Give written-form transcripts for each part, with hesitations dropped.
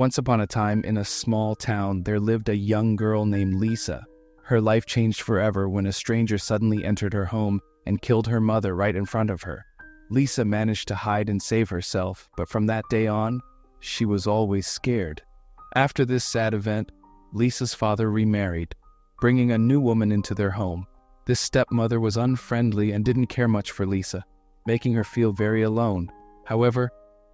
Once upon a time, in a small town, there lived a young girl named Lisa. Her life changed forever when a stranger suddenly entered her home and killed her mother right in front of her. Lisa managed to hide and save herself, but from that day on, she was always scared. After this sad event, Lisa's father remarried, bringing a new woman into their home. This stepmother was unfriendly and didn't care much for Lisa, making her feel very alone. However,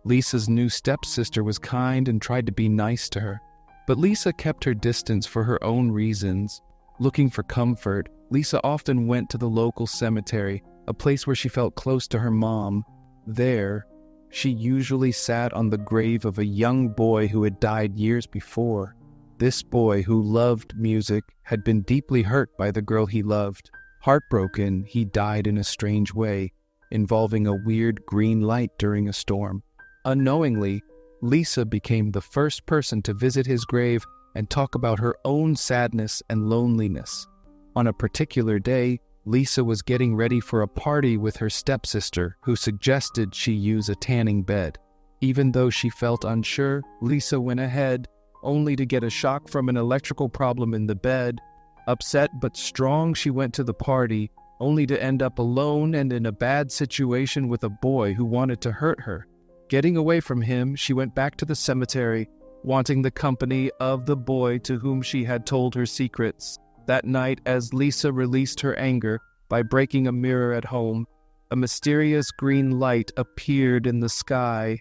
Lisa's new stepsister was kind and tried to be nice to her. But Lisa kept her distance for her own reasons. Looking for comfort, Lisa often went to the local cemetery, a place where she felt close to her mom. There, she usually sat on the grave of a young boy who had died years before. This boy, who loved music, had been deeply hurt by the girl he loved. Heartbroken, he died in a strange way, involving a weird green light during a storm. Unknowingly, Lisa became the first person to visit his grave and talk about her own sadness and loneliness. On a particular day, Lisa was getting ready for a party with her stepsister, who suggested she use a tanning bed. Even though she felt unsure, Lisa went ahead, only to get a shock from an electrical problem in the bed. Upset but strong, she went to the party, only to end up alone and in a bad situation with a boy who wanted to hurt her. Getting away from him, she went back to the cemetery, wanting the company of the boy to whom she had told her secrets. That night, as Lisa released her anger by breaking a mirror at home, a mysterious green light appeared in the sky,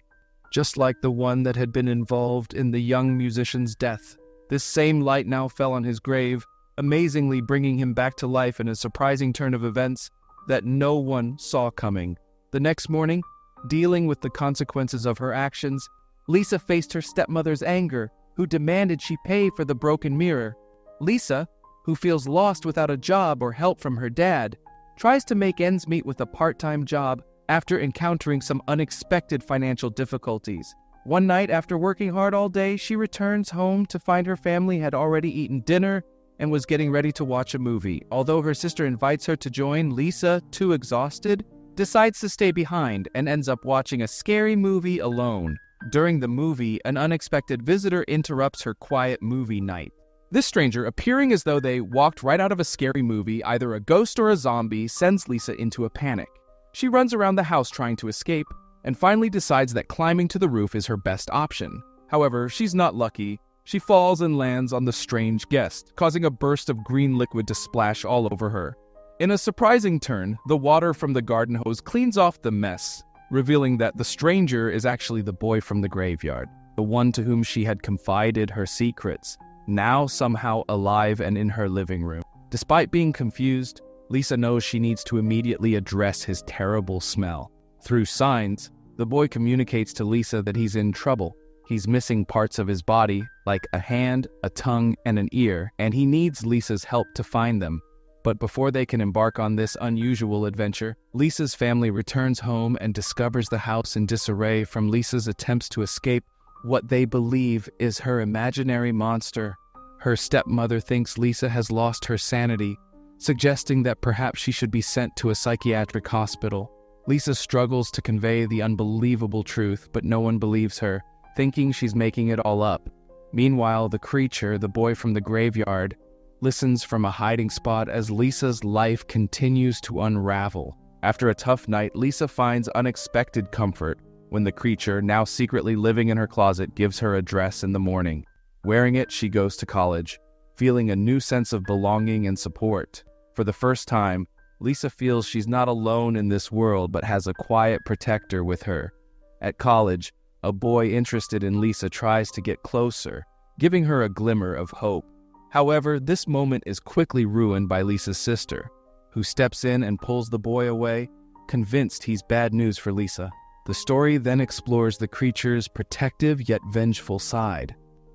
just like the one that had been involved in the young musician's death. This same light now fell on his grave, amazingly bringing him back to life in a surprising turn of events that no one saw coming. The next morning, dealing with the consequences of her actions, Lisa faced her stepmother's anger, who demanded she pay for the broken mirror. Lisa, who feels lost without a job or help from her dad, tries to make ends meet with a part-time job after encountering some unexpected financial difficulties. One night, after working hard all day, she returns home to find her family had already eaten dinner and was getting ready to watch a movie. Although her sister invites her to join, Lisa, too exhausted, decides to stay behind and ends up watching a scary movie alone. During the movie, an unexpected visitor interrupts her quiet movie night. This stranger, appearing as though they walked right out of a scary movie, either a ghost or a zombie, sends Lisa into a panic. She runs around the house trying to escape, and finally decides that climbing to the roof is her best option. However, she's not lucky. She falls and lands on the strange guest, causing a burst of green liquid to splash all over her. In a surprising turn, the water from the garden hose cleans off the mess, revealing that the stranger is actually the boy from the graveyard, the one to whom she had confided her secrets, now somehow alive and in her living room. Despite being confused, Lisa knows she needs to immediately address his terrible smell. Through signs, the boy communicates to Lisa that he's in trouble. He's missing parts of his body, like a hand, a tongue, and an ear, and he needs Lisa's help to find them. But before they can embark on this unusual adventure, Lisa's family returns home and discovers the house in disarray from Lisa's attempts to escape what they believe is her imaginary monster. Her stepmother thinks Lisa has lost her sanity, suggesting that perhaps she should be sent to a psychiatric hospital. Lisa struggles to convey the unbelievable truth, but no one believes her, thinking she's making it all up. Meanwhile, the creature, the boy from the graveyard, listens from a hiding spot as Lisa's life continues to unravel. After a tough night, Lisa finds unexpected comfort when the creature, now secretly living in her closet, gives her a dress in the morning. Wearing it, she goes to college, feeling a new sense of belonging and support. For the first time, Lisa feels she's not alone in this world, but has a quiet protector with her. At college, a boy interested in Lisa tries to get closer, giving her a glimmer of hope. However, this moment is quickly ruined by Lisa's sister, who steps in and pulls the boy away, convinced he's bad news for Lisa. The story then explores the creature's protective yet vengeful side.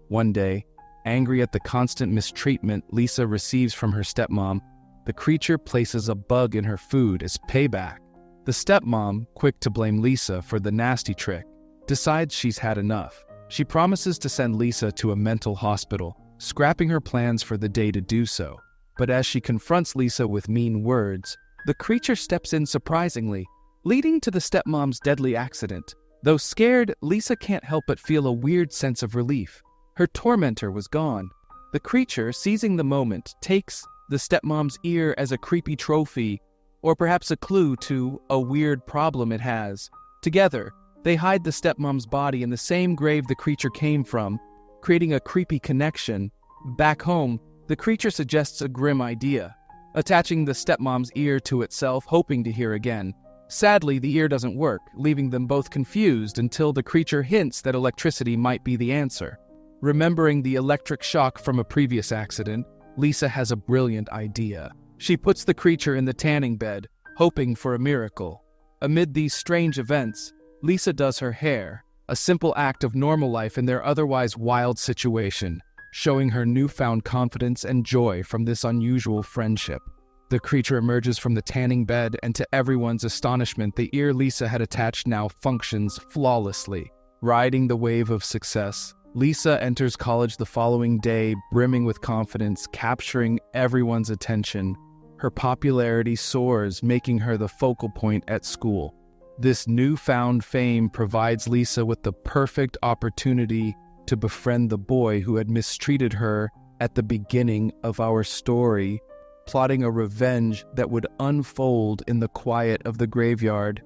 One day, angry at the constant mistreatment Lisa receives from her stepmom, the creature places a bug in her food as payback. The stepmom, quick to blame Lisa for the nasty trick, decides she's had enough. She promises to send Lisa to a mental hospital, scrapping her plans for the day to do so. But as she confronts Lisa with mean words, the creature steps in surprisingly, leading to the stepmom's deadly accident. Though scared, Lisa can't help but feel a weird sense of relief. Her tormentor was gone. The creature, seizing the moment, takes the stepmom's ear as a creepy trophy, or perhaps a clue to a weird problem it has. Together, they hide the stepmom's body in the same grave the creature came from, creating a creepy connection. Back home, the creature suggests a grim idea, attaching the stepmom's ear to itself, hoping to hear again. Sadly, the ear doesn't work, leaving them both confused until the creature hints that electricity might be the answer. Remembering the electric shock from a previous accident, Lisa has a brilliant idea. She puts the creature in the tanning bed, hoping for a miracle. Amid these strange events, Lisa does her hair, a simple act of normal life in their otherwise wild situation, showing her newfound confidence and joy from this unusual friendship. The creature emerges from the tanning bed, and to everyone's astonishment, the ear Lisa had attached now functions flawlessly. Riding the wave of success, Lisa enters college the following day, brimming with confidence, capturing everyone's attention. Her popularity soars, making her the focal point at school. This newfound fame provides Lisa with the perfect opportunity to befriend the boy who had mistreated her at the beginning of our story, plotting a revenge that would unfold in the quiet of the graveyard.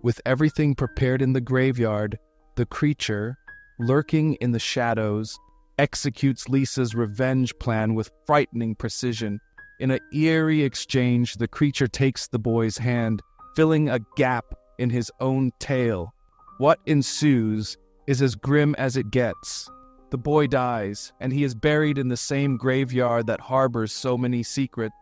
With everything prepared in the graveyard, the creature, lurking in the shadows, executes Lisa's revenge plan with frightening precision. In an eerie exchange, the creature takes the boy's hand, filling a gap in his own tail. What ensues is as grim as it gets. The boy dies, and he is buried in the same graveyard that harbors so many secrets.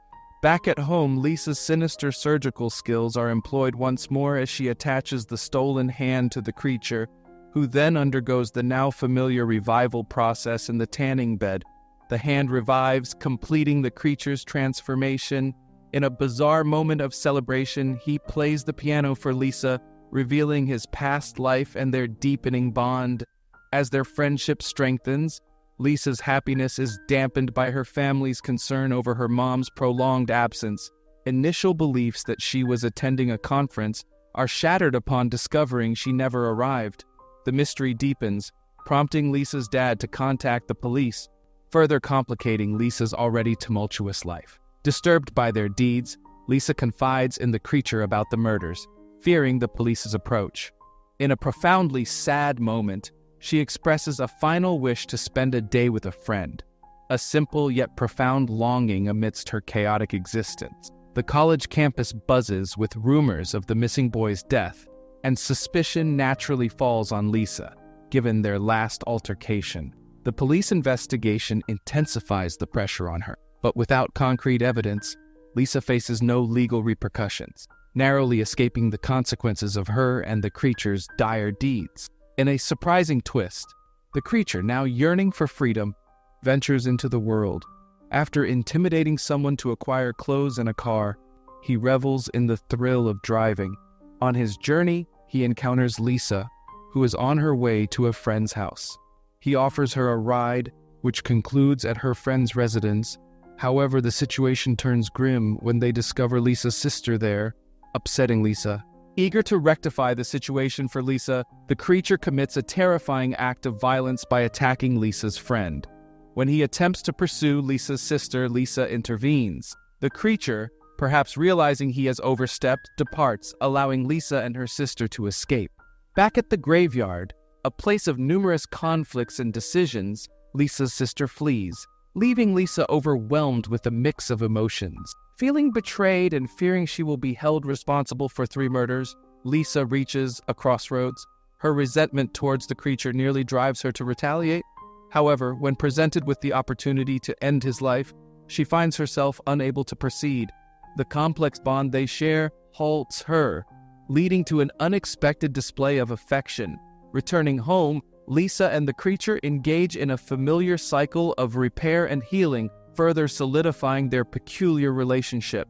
Back at home, Lisa's sinister surgical skills are employed once more as she attaches the stolen hand to the creature, who then undergoes the now familiar revival process in the tanning bed. The hand revives, completing the creature's transformation. In a bizarre moment of celebration, he plays the piano for Lisa, revealing his past life and their deepening bond. As their friendship strengthens, Lisa's happiness is dampened by her family's concern over her mom's prolonged absence. Initial beliefs that she was attending a conference are shattered upon discovering she never arrived. The mystery deepens, prompting Lisa's dad to contact the police, further complicating Lisa's already tumultuous life. Disturbed by their deeds, Lisa confides in the creature about the murders, fearing the police's approach. In a profoundly sad moment, she expresses a final wish to spend a day with a friend, a simple yet profound longing amidst her chaotic existence. The college campus buzzes with rumors of the missing boy's death, and suspicion naturally falls on Lisa, given their last altercation. The police investigation intensifies the pressure on her, but without concrete evidence, Lisa faces no legal repercussions, narrowly escaping the consequences of her and the creature's dire deeds. In a surprising twist, the creature, now yearning for freedom, ventures into the world. After intimidating someone to acquire clothes and a car, he revels in the thrill of driving. On his journey, he encounters Lisa, who is on her way to a friend's house. He offers her a ride, which concludes at her friend's residence. However, the situation turns grim when they discover Lisa's sister there, upsetting Lisa. Eager to rectify the situation for Lisa, the creature commits a terrifying act of violence by attacking Lisa's friend. When he attempts to pursue Lisa's sister, Lisa intervenes. The creature, perhaps realizing he has overstepped, departs, allowing Lisa and her sister to escape. Back at the graveyard, a place of numerous conflicts and decisions, Lisa's sister flees, leaving Lisa overwhelmed with a mix of emotions. Feeling betrayed and fearing she will be held responsible for 3 murders, Lisa reaches a crossroads. Her resentment towards the creature nearly drives her to retaliate. However, when presented with the opportunity to end his life, she finds herself unable to proceed. The complex bond they share halts her, leading to an unexpected display of affection. Returning home, Lisa and the creature engage in a familiar cycle of repair and healing, further solidifying their peculiar relationship.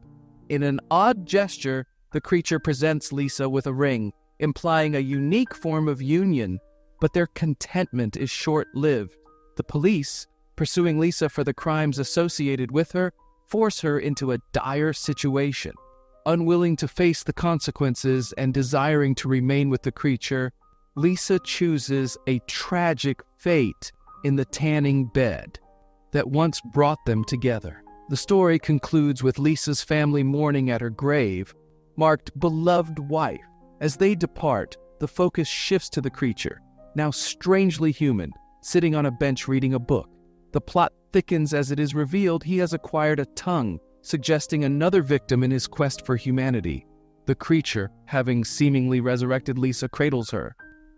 In an odd gesture, the creature presents Lisa with a ring, implying a unique form of union, but their contentment is short-lived. The police, pursuing Lisa for the crimes associated with her, force her into a dire situation. Unwilling to face the consequences and desiring to remain with the creature, Lisa chooses a tragic fate in the tanning bed that once brought them together. The story concludes with Lisa's family mourning at her grave, marked beloved wife. As they depart, the focus shifts to the creature, now strangely human, sitting on a bench reading a book. The plot thickens as it is revealed he has acquired a tongue, suggesting another victim in his quest for humanity. The creature, having seemingly resurrected Lisa, cradles her,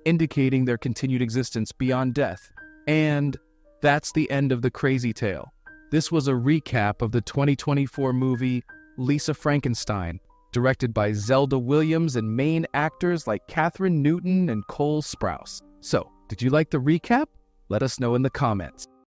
indicating their continued existence beyond death. And that's the end of the crazy tale. This was a recap of the 2024 movie Lisa Frankenstein, directed by Zelda Williams and main actors like Catherine Newton and Cole Sprouse. So, did you like the recap? Let us know in the comments.